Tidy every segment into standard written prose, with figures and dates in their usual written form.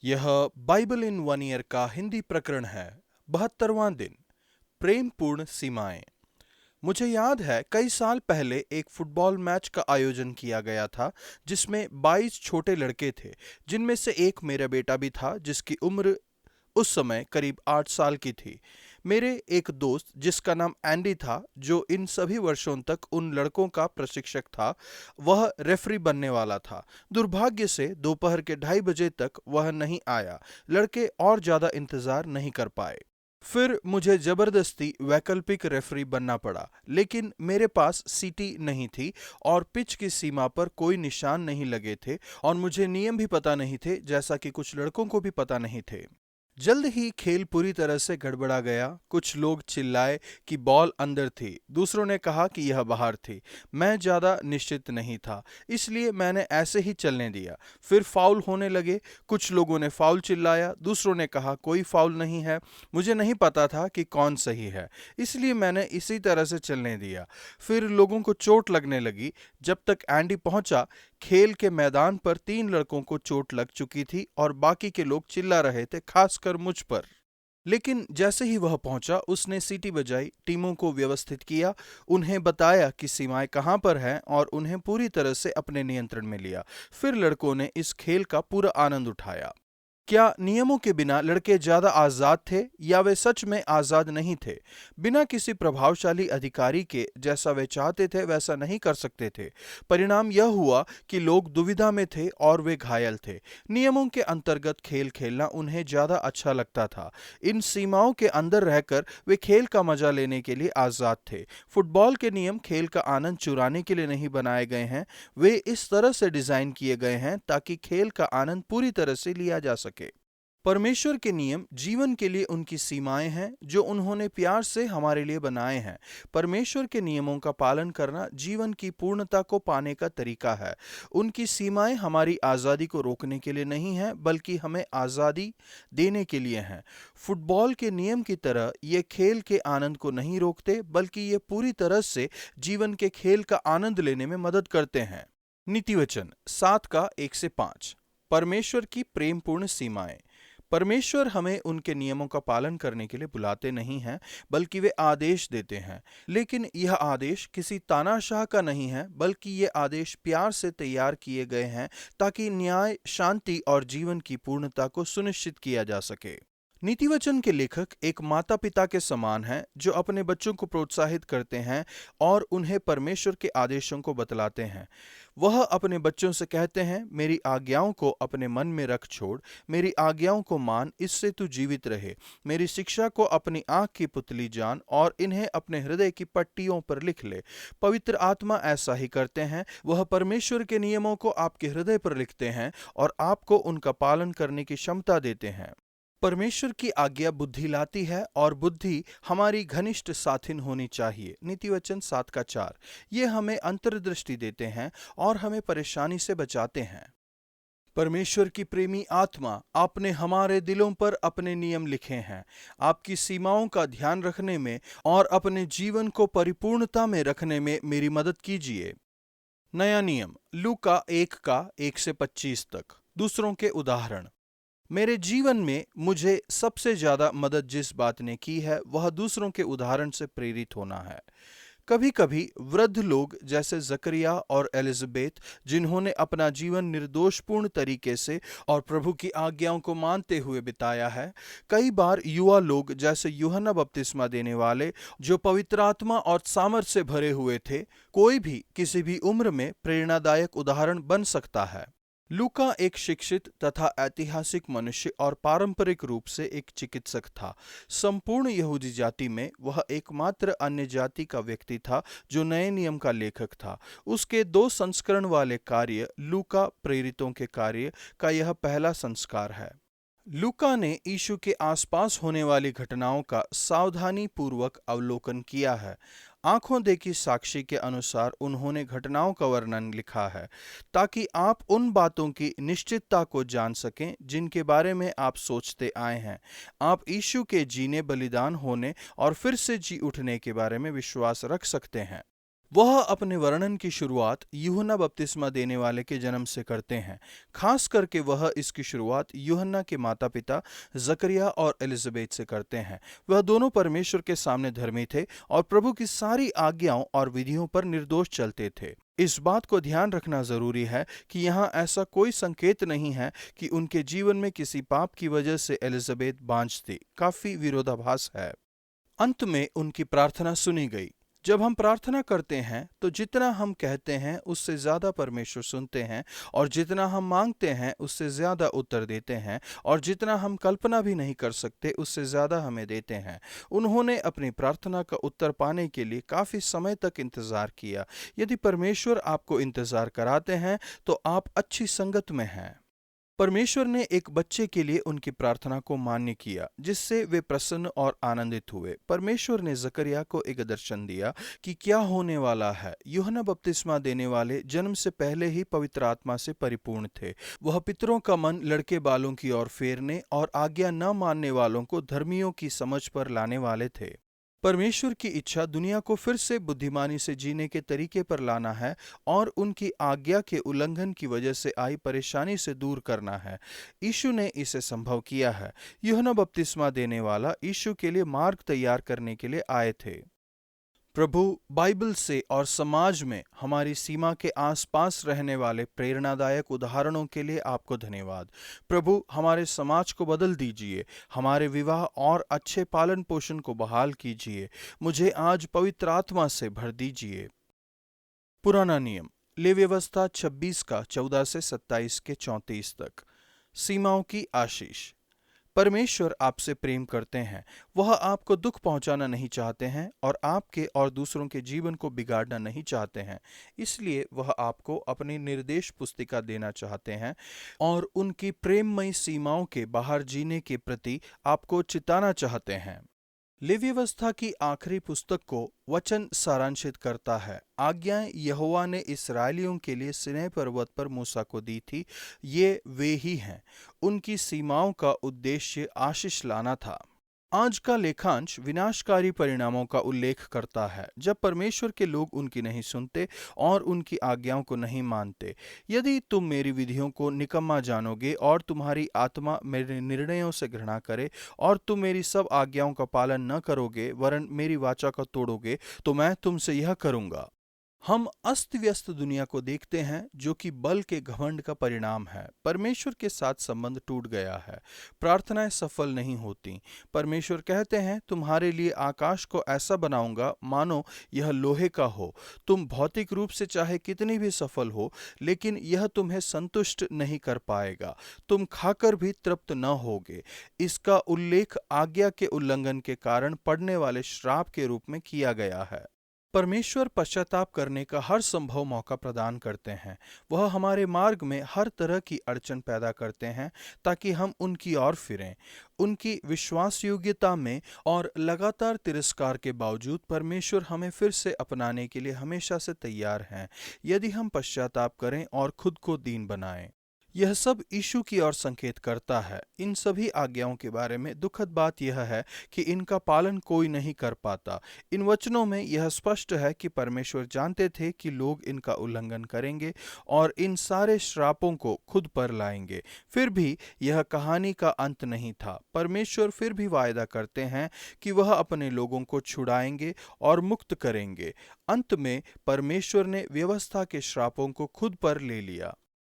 यह Bible in one year का हिंदी प्रकरण है। 72वां दिन, प्रेमपूर्ण सीमाएं। मुझे याद है कई साल पहले एक फुटबॉल मैच का आयोजन किया गया था जिसमें 22 छोटे लड़के थे, जिनमें से एक मेरा बेटा भी था जिसकी उम्र उस समय करीब 8 साल की थी। मेरे एक दोस्त जिसका नाम एंडी था, जो इन सभी वर्षों तक उन लड़कों का प्रशिक्षक था, वह रेफरी बनने वाला था। दुर्भाग्य से दोपहर के 2:30 बजे तक वह नहीं आया। लड़के और ज्यादा इंतजार नहीं कर पाए। फिर मुझे जबरदस्ती वैकल्पिक रेफरी बनना पड़ा, लेकिन मेरे पास सीटी नहीं थी और पिच की सीमा पर कोई निशान नहीं लगे थे और मुझे नियम भी पता नहीं थे, जैसा कि कुछ लड़कों को भी पता नहीं थे। जल्द ही खेल पूरी तरह से गड़बड़ा गया। कुछ लोग चिल्लाए कि बॉल अंदर थी, दूसरों ने कहा कि यह बाहर थी। मैं ज्यादा निश्चित नहीं था, इसलिए मैंने ऐसे ही चलने दिया। फिर फाउल होने लगे। कुछ लोगों ने फाउल चिल्लाया, दूसरों ने कहा कोई फाउल नहीं है। मुझे नहीं पता था कि कौन सही है, इसलिए मैंने इसी तरह से चलने दिया। फिर लोगों को चोट लगने लगी। जब तक एंडी पहुंचा, खेल के मैदान पर 3 लड़कों को चोट लग चुकी थी और बाकी के लोग चिल्ला रहे थे, खासकर मुझ पर। लेकिन जैसे ही वह पहुंचा, उसने सीटी बजाई, टीमों को व्यवस्थित किया, उन्हें बताया कि सीमाएं कहां पर हैं और उन्हें पूरी तरह से अपने नियंत्रण में लिया। फिर लड़कों ने इस खेल का पूरा आनंद उठाया। क्या नियमों के बिना लड़के ज्यादा आजाद थे या वे सच में आजाद नहीं थे? बिना किसी प्रभावशाली अधिकारी के जैसा वे चाहते थे वैसा नहीं कर सकते थे। परिणाम यह हुआ कि लोग दुविधा में थे और वे घायल थे। नियमों के अंतर्गत खेल खेलना उन्हें ज्यादा अच्छा लगता था। इन सीमाओं के अंदर रहकर वे खेल का मजा लेने के लिए आजाद थे। फुटबॉल के नियम खेल का आनंद चुराने के लिए नहीं बनाए गए हैं। वे इस तरह से डिजाइन किए गए हैं ताकि खेल का आनंद पूरी तरह से लिया जा सके। परमेश्वर के नियम जीवन के लिए उनकी सीमाएं हैं जो उन्होंने प्यार से हमारे लिए बनाए हैं। परमेश्वर के नियमों का पालन करना जीवन की पूर्णता को पाने का तरीका है। उनकी सीमाएं हमारी आज़ादी को रोकने के लिए नहीं हैं, बल्कि हमें आज़ादी देने के लिए हैं। फुटबॉल के नियम की तरह ये खेल के आनंद को नहीं रोकते, बल्कि ये पूरी तरह से जीवन के खेल का आनंद लेने में मदद करते हैं। नीतिवचन 7 का 1 से 5। परमेश्वर की प्रेमपूर्ण सीमाएं। परमेश्वर हमें उनके नियमों का पालन करने के लिए बुलाते नहीं हैं, बल्कि वे आदेश देते हैं। लेकिन यह आदेश किसी तानाशाह का नहीं है, बल्कि ये आदेश प्यार से तैयार किए गए हैं ताकि न्याय, शांति और जीवन की पूर्णता को सुनिश्चित किया जा सके। नीतिवचन के लेखक एक माता पिता के समान हैं, जो अपने बच्चों को प्रोत्साहित करते हैं और उन्हें परमेश्वर के आदेशों को बतलाते हैं। वह अपने बच्चों से कहते हैं, मेरी आज्ञाओं को अपने मन में रख छोड़, मेरी आज्ञाओं को मान, इससे तू जीवित रहे। मेरी शिक्षा को अपनी आंख की पुतली जान और इन्हें अपने हृदय की पट्टियों पर लिख ले। पवित्र आत्मा ऐसा ही करते हैं। वह परमेश्वर के नियमों को आपके हृदय पर लिखते हैं और आपको उनका पालन करने की क्षमता देते हैं। परमेश्वर की आज्ञा बुद्धि लाती है और बुद्धि हमारी घनिष्ठ साथिन होनी चाहिए। नीतिवचन 7 का 4। ये हमें अंतर्दृष्टि देते हैं और हमें परेशानी से बचाते हैं। परमेश्वर की प्रेमी आत्मा, आपने हमारे दिलों पर अपने नियम लिखे हैं। आपकी सीमाओं का ध्यान रखने में और अपने जीवन को परिपूर्णता में रखने में मेरी मदद कीजिए। नया नियम लूका 1 का 1 से 25 तक। दूसरों के उदाहरण। मेरे जीवन में मुझे सबसे ज्यादा मदद जिस बात ने की है, वह दूसरों के उदाहरण से प्रेरित होना है। कभी कभी वृद्ध लोग जैसे जकरिया और एलिजाबेथ, जिन्होंने अपना जीवन निर्दोषपूर्ण तरीके से और प्रभु की आज्ञाओं को मानते हुए बिताया है। कई बार युवा लोग जैसे यूहन्ना बपतिस्मा देने वाले, जो पवित्र आत्मा और सामर्थ से भरे हुए थे। कोई भी किसी भी उम्र में प्रेरणादायक उदाहरण बन सकता है। लूका एक शिक्षित तथा ऐतिहासिक मनुष्य और पारंपरिक रूप से एक चिकित्सक था। संपूर्ण यहूदी जाति में वह एकमात्र अन्य जाति का व्यक्ति था जो नए नियम का लेखक था। उसके 2 संस्करण वाले कार्य, लूका प्रेरितों के कार्य का यह पहला संस्कार है। लूका ने यीशु के आसपास होने वाली घटनाओं का सावधानी पूर्वक अवलोकन किया है। आंखों देखी साक्षी के अनुसार उन्होंने घटनाओं का वर्णन लिखा है, ताकि आप उन बातों की निश्चितता को जान सकें जिनके बारे में आप सोचते आए हैं। आप यीशु के जीने, बलिदान होने और फिर से जी उठने के बारे में विश्वास रख सकते हैं। वह अपने वर्णन की शुरुआत यूहन्ना बपतिस्मा देने वाले के जन्म से करते हैं। खास करके वह इसकी शुरुआत यूहन्ना के माता पिता जकरिया और एलिजाबेथ से करते हैं। वह दोनों परमेश्वर के सामने धर्मी थे और प्रभु की सारी आज्ञाओं और विधियों पर निर्दोष चलते थे। इस बात को ध्यान रखना जरूरी है कि यहाँ ऐसा कोई संकेत नहीं है कि उनके जीवन में किसी पाप की वजह से एलिजाबेथ बांझ थी। काफी विरोधाभास है। अंत में उनकी प्रार्थना सुनी गई। जब हम प्रार्थना करते हैं तो जितना हम कहते हैं उससे ज्यादा परमेश्वर सुनते हैं, और जितना हम मांगते हैं उससे ज्यादा उत्तर देते हैं, और जितना हम कल्पना भी नहीं कर सकते उससे ज्यादा हमें देते हैं। उन्होंने अपनी प्रार्थना का उत्तर पाने के लिए काफी समय तक इंतजार किया। यदि परमेश्वर आपको इंतजार कराते हैं तो आप अच्छी संगत में हैं। परमेश्वर ने एक बच्चे के लिए उनकी प्रार्थना को मान्य किया, जिससे वे प्रसन्न और आनंदित हुए। परमेश्वर ने जकरिया को एक दर्शन दिया कि क्या होने वाला है। यूहन्ना बपतिस्मा देने वाले जन्म से पहले ही पवित्र आत्मा से परिपूर्ण थे। वह पितरों का मन लड़के बालों की ओर फेरने और आज्ञा न मानने वालों को धर्मियों की समझ पर लाने वाले थे। परमेश्वर की इच्छा दुनिया को फिर से बुद्धिमानी से जीने के तरीके पर लाना है और उनकी आज्ञा के उल्लंघन की वजह से आई परेशानी से दूर करना है। यीशु ने इसे संभव किया है। यूहन्ना बपतिस्मा देने वाला यीशु के लिए मार्ग तैयार करने के लिए आए थे। प्रभु, बाइबल से और समाज में हमारी सीमा के आसपास रहने वाले प्रेरणादायक उदाहरणों के लिए आपको धन्यवाद। प्रभु, हमारे समाज को बदल दीजिए, हमारे विवाह और अच्छे पालन पोषण को बहाल कीजिए। मुझे आज पवित्र आत्मा से भर दीजिए। पुराना नियम, लेवी व्यवस्था 26 का 14 से 27 के 34 तक। सीमाओं की आशीष। परमेश्वर आपसे प्रेम करते हैं। वह आपको दुख पहुंचाना नहीं चाहते हैं और आपके और दूसरों के जीवन को बिगाड़ना नहीं चाहते हैं। इसलिए वह आपको अपनी निर्देश पुस्तिका देना चाहते हैं और उनकी प्रेममयी सीमाओं के बाहर जीने के प्रति आपको चिताना चाहते हैं। लेवी व्यवस्था की आखिरी पुस्तक को वचन सारांशित करता है। आज्ञाएं यहोवा ने इस्राएलियों के लिए सिनै पर्वत पर मूसा को दी थी। ये वे ही हैं। उनकी सीमाओं का उद्देश्य आशीष लाना था। आज का लेखांश विनाशकारी परिणामों का उल्लेख करता है, जब परमेश्वर के लोग उनकी नहीं सुनते और उनकी आज्ञाओं को नहीं मानते। यदि तुम मेरी विधियों को निकम्मा जानोगे और तुम्हारी आत्मा मेरे निर्णयों से घृणा करे और तुम मेरी सब आज्ञाओं का पालन न करोगे वरन मेरी वाचा का तोड़ोगे, तो मैं तुमसे यह करूंगा। हम अस्त व्यस्त दुनिया को देखते हैं जो कि बल के घमंड का परिणाम है। परमेश्वर के साथ संबंध टूट गया है। प्रार्थनाएं सफल नहीं होती। परमेश्वर कहते हैं, तुम्हारे लिए आकाश को ऐसा बनाऊंगा मानो यह लोहे का हो। तुम भौतिक रूप से चाहे कितनी भी सफल हो, लेकिन यह तुम्हें संतुष्ट नहीं कर पाएगा। तुम खाकर भी तृप्त न होगे। इसका उल्लेख आज्ञा के उल्लंघन के कारण पड़ने वाले श्राप के रूप में किया गया है। परमेश्वर पश्चाताप करने का हर संभव मौका प्रदान करते हैं। वह हमारे मार्ग में हर तरह की अड़चन पैदा करते हैं ताकि हम उनकी ओर फिरें। उनकी विश्वास योग्यता में और लगातार तिरस्कार के बावजूद परमेश्वर हमें फिर से अपनाने के लिए हमेशा से तैयार हैं, यदि हम पश्चाताप करें और खुद को दीन बनाएं। यह सब यीशु की ओर संकेत करता है। इन सभी आज्ञाओं के बारे में दुखद बात यह है कि इनका पालन कोई नहीं कर पाता। इन वचनों में यह स्पष्ट है कि परमेश्वर जानते थे कि लोग इनका उल्लंघन करेंगे और इन सारे श्रापों को खुद पर लाएंगे। फिर भी यह कहानी का अंत नहीं था। परमेश्वर फिर भी वायदा करते हैं कि वह अपने लोगों को छुड़ाएंगे और मुक्त करेंगे। अंत में परमेश्वर ने व्यवस्था के श्रापों को खुद पर ले लिया।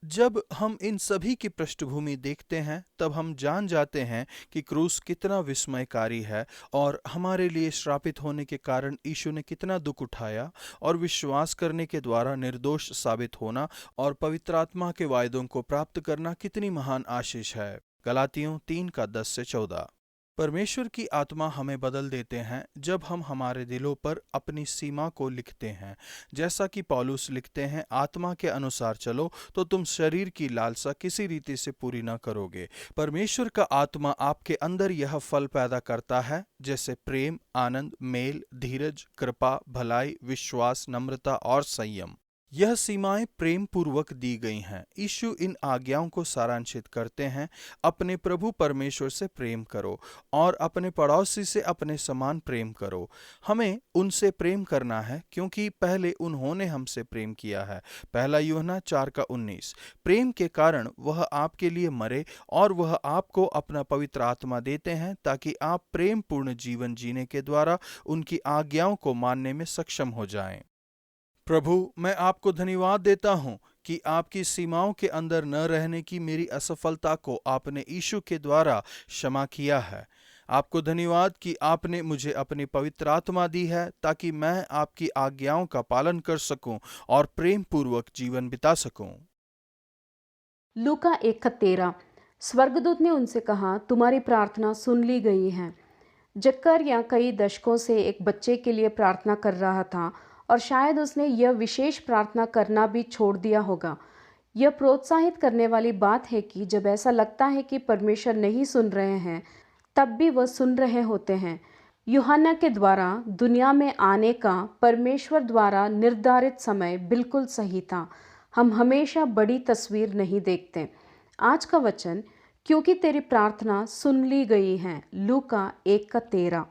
जब हम इन सभी की पृष्ठभूमि देखते हैं तब हम जान जाते हैं कि क्रूस कितना विस्मयकारी है और हमारे लिए श्रापित होने के कारण यीशु ने कितना दुख उठाया, और विश्वास करने के द्वारा निर्दोष साबित होना और पवित्र आत्मा के वायदों को प्राप्त करना कितनी महान आशीष है। गलातियों 3 का 10 से 14। परमेश्वर की आत्मा हमें बदल देते हैं जब हम हमारे दिलों पर अपनी सीमा को लिखते हैं। जैसा कि पौलुस लिखते हैं, आत्मा के अनुसार चलो तो तुम शरीर की लालसा किसी रीति से पूरी न करोगे। परमेश्वर का आत्मा आपके अंदर यह फल पैदा करता है, जैसे प्रेम, आनंद, मेल, धीरज, कृपा, भलाई, विश्वास, नम्रता और संयम। यह सीमाएं प्रेम पूर्वक दी गई हैं। यीशु इन आज्ञाओं को सारांशित करते हैं। अपने प्रभु परमेश्वर से प्रेम करो और अपने पड़ोसी से अपने समान प्रेम करो। हमें उनसे प्रेम करना है क्योंकि पहले उन्होंने हमसे प्रेम किया है। पहला यूहन्ना 4:19। प्रेम के कारण वह आपके लिए मरे और वह आपको अपना पवित्र आत्मा देते हैं ताकि आप प्रेम पूर्ण जीवन जीने के द्वारा उनकी आज्ञाओं को मानने में सक्षम हो जाएं। प्रभु, मैं आपको धन्यवाद देता हूँ कि आपकी सीमाओं के अंदर न रहने की मेरी असफलता को आपने यीशु के द्वारा क्षमा किया है। आपको धन्यवाद कि आपने मुझे अपनी पवित्र आत्मा दी है ताकि मैं आपकी आज्ञाओं का पालन कर सकूं और प्रेम पूर्वक जीवन बिता सकूं। लूका 1:13। स्वर्गदूत ने उनसे कहा, तुम्हारी प्रार्थना सुन ली गई है। जक्करिया कई दशकों से एक बच्चे के लिए प्रार्थना कर रहा था और शायद उसने यह विशेष प्रार्थना करना भी छोड़ दिया होगा। यह प्रोत्साहित करने वाली बात है कि जब ऐसा लगता है कि परमेश्वर नहीं सुन रहे हैं, तब भी वह सुन रहे होते हैं। यूहन्ना के द्वारा दुनिया में आने का परमेश्वर द्वारा निर्धारित समय बिल्कुल सही था। हम हमेशा बड़ी तस्वीर नहीं देखते। आज का वचन, क्योंकि तेरी प्रार्थना सुन ली गई है। लूका 1:13।